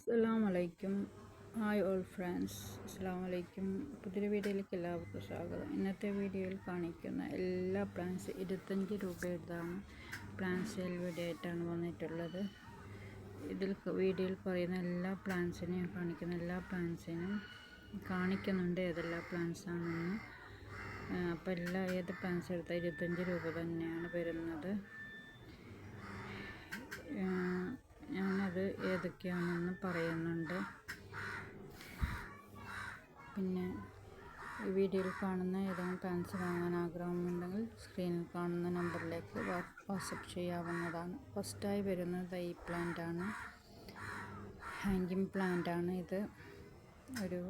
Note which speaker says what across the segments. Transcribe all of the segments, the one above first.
Speaker 1: അസ്സലാമലൈക്കും. Hi all friends, അസ്സലാമലൈക്കും. പുതിയൊരു വീഡിയോയിലേക്ക് എല്ലാവർക്കും സ്വാഗതം. ഇന്നത്തെ വീഡിയോയിൽ കാണിക്കുന്ന എല്ലാ പ്ലാൻസ് 25 രൂപയുടേതാണ്. പ്ലാൻ സെയിൽ വീഡിയോ ആയിട്ടാണ് വന്നിട്ടുള്ളത്. വീഡിയോയിൽ പറയുന്ന എല്ലാ പ്ലാൻസിനെയും കാണിക്കുന്ന എല്ലാ പ്ലാൻസിനും കാണിക്കുന്നുണ്ട് ഏതെല്ലാം പ്ലാൻസാണെന്ന്. അപ്പോൾ ഏത് പ്ലാൻസ് എടുത്താൽ 25 രൂപ തന്നെയാണ് വരുന്നത്. ഞാനത് ഏതൊക്കെയാണെന്ന് പറയുന്നുണ്ട്. പിന്നെ ഈ വീഡിയോയിൽ കാണുന്ന ഏതെങ്കിലും പ്ലാൻസ് വാങ്ങാൻ ആഗ്രഹമുണ്ടെങ്കിൽ സ്ക്രീനിൽ കാണുന്ന നമ്പറിലേക്ക് വാട്സപ്പ് ചെയ്യാവുന്നതാണ്. ഫസ്റ്റായി വരുന്നത് ഈ പ്ലാന്റാണ്. ഹാങ്ങിങ് പ്ലാന്റാണ് ഇത്. ഒരു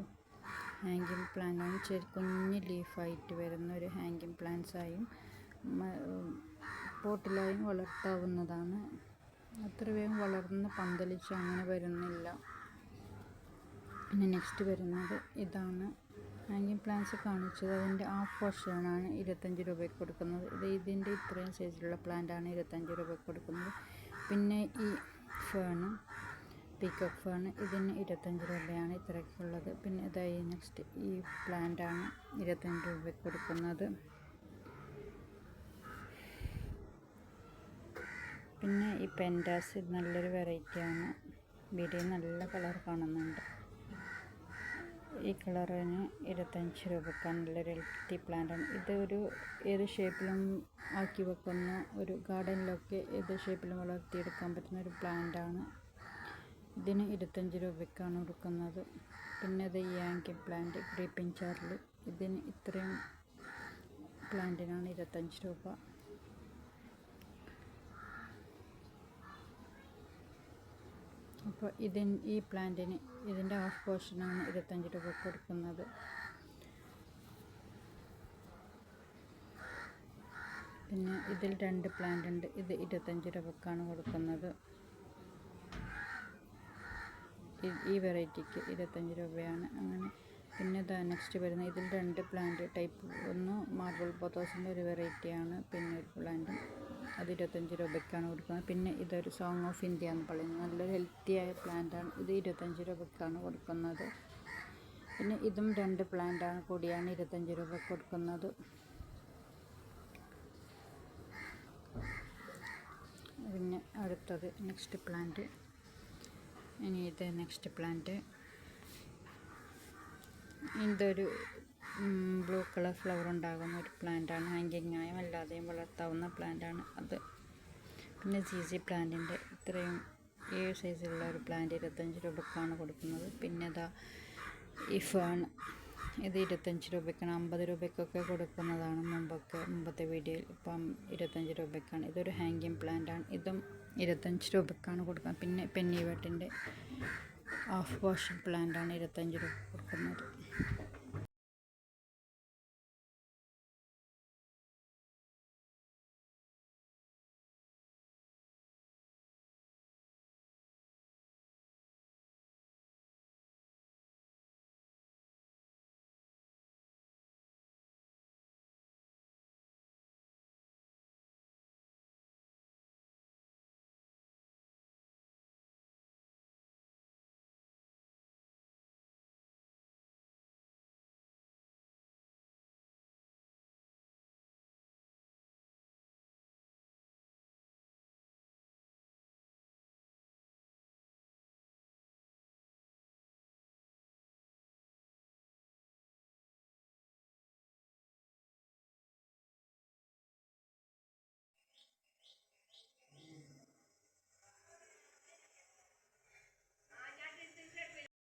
Speaker 1: ഹാങ്ങിങ് പ്ലാന്റാണ്. കുഞ്ഞ് ലീഫായിട്ട് വരുന്ന ഒരു ഹാങ്ങിങ് പ്ലാന്റ്സായും പോട്ടിലായും വളർത്താവുന്നതാണ്. അത്ര വേഗം വളർന്ന് പന്തലിച്ച് അങ്ങനെ വരുന്നില്ല. പിന്നെ നെക്സ്റ്റ് വരുന്നത് ഇതാണ്. ഹാങ്ങിങ് പ്ലാന്റ്സ് കാണിച്ചത് അതിൻ്റെ ഹാഫ് പോർഷനാണ് 25 രൂപയ്ക്ക് കൊടുക്കുന്നത്. ഇതിൻ്റെ ഇത്രയും സൈസിലുള്ള പ്ലാന്റാണ് 25 രൂപയ്ക്ക് കൊടുക്കുന്നത്. പിന്നെ ഈ ഫേണ്, പീക്കോക്ക് ഫേണ്, ഇതിന് 25 രൂപയാണ് ഇത്രയ്ക്കുള്ളത്. പിന്നെ ഇതായി നെക്സ്റ്റ് ഈ പ്ലാന്റാണ് 25 രൂപയ്ക്ക് കൊടുക്കുന്നത്. പിന്നെ ഈ പെൻറ്റാസ് നല്ലൊരു വെറൈറ്റിയാണ്. വീഡിയോയിൽ നല്ല കളർ കാണുന്നുണ്ട്. ഈ കളറിന് 25 രൂപക്കാണ്. നല്ലൊരു ഹെൽത്തി പ്ലാന്റാണ് ഇത്. ഏത് ഷേപ്പിലും ആക്കി വെക്കുന്ന ഒരു ഗാർഡനിലൊക്കെ ഏത് ഷേപ്പിലും വളർത്തിയെടുക്കാൻ പറ്റുന്ന ഒരു പ്ലാന്റാണ്. ഇതിന് 25 രൂപയ്ക്കാണ് കൊടുക്കുന്നത്. പിന്നെ ഇത് ഹാങ്ങിങ് പ്ലാന്റ്, ക്രീപ്പിംഗ് ചാർലി, ഇതിന് ഇത്രയും പ്ലാന്റിനാണ് 25 രൂപ. അപ്പോൾ ഈ പ്ലാന്റിന് ഇതിൻ്റെ ഹാഫ് പോർഷനാണ് 25 രൂപ കൊടുക്കുന്നത്. പിന്നെ ഇതിൽ 2 പ്ലാന്റ് ഉണ്ട്. ഇത് 25 രൂപക്കാണ് കൊടുക്കുന്നത്. ഈ വെറൈറ്റിക്ക് 25 രൂപയാണ്. അങ്ങനെ പിന്നെ നെക്സ്റ്റ് വരുന്ന ഇതിൽ 2 പ്ലാന്റ് ടൈപ്പ്. ഒന്ന് മാർബിൾ പോത്തോസിൻ്റെ ഒരു വെറൈറ്റിയാണ്. പിന്നെ ഒരു പ്ലാന്റ് അത് 25 രൂപയ്ക്കാണ് കൊടുക്കുന്നത്. പിന്നെ ഇതൊരു സോങ് ഓഫ് ഇന്ത്യ എന്ന് പറയുന്നത് നല്ലൊരു ഹെൽത്തിയായ പ്ലാന്റാണ്. ഇത് 25 രൂപയ്ക്കാണ് കൊടുക്കുന്നത്. പിന്നെ ഇതും 2 പ്ലാന്റാണ് കൂടിയാണ് 25 രൂപയ്ക്ക് കൊടുക്കുന്നത്. പിന്നെ അടുത്തത് നെക്സ്റ്റ് പ്ലാന്റ്. ഇനി ഇത് നെക്സ്റ്റ് പ്ലാന്റ്. ഇതൊരു ബ്ലൂ കളർ ഫ്ലവർ ഉണ്ടാകുന്ന ഒരു പ്ലാന്റാണ്. ഹാങ്ങിങ്ങായും അല്ലാതെയും വളർത്താവുന്ന പ്ലാന്റാണ് അത്. പിന്നെ സി പ്ലാന്റിൻ്റെ ഇത്രയും സൈസിലുള്ള ഒരു പ്ലാന്റ് 25 രൂപക്കാണ് കൊടുക്കുന്നത്. പിന്നെ ഈ ഫേൺ, ഇത് 25 രൂപയ്ക്കാണ്. 50 രൂപയ്ക്കൊക്കെ കൊടുക്കുന്നതാണ് മുമ്പത്തെ വീഡിയോയിൽ. ഇപ്പം 25 രൂപയ്ക്കാണ്. ഇതൊരു ഹാങ്ങിങ് പ്ലാന്റാണ്. ഇതും 25 രൂപയ്ക്കാണ് കൊടുക്കുന്നത്. പിന്നെ പെന്നി വെട്ടിൻ്റെ ഹാഫ് പോർഷൻ പ്ലാന്റാണ് 25 രൂപ കൊടുക്കുന്നത്.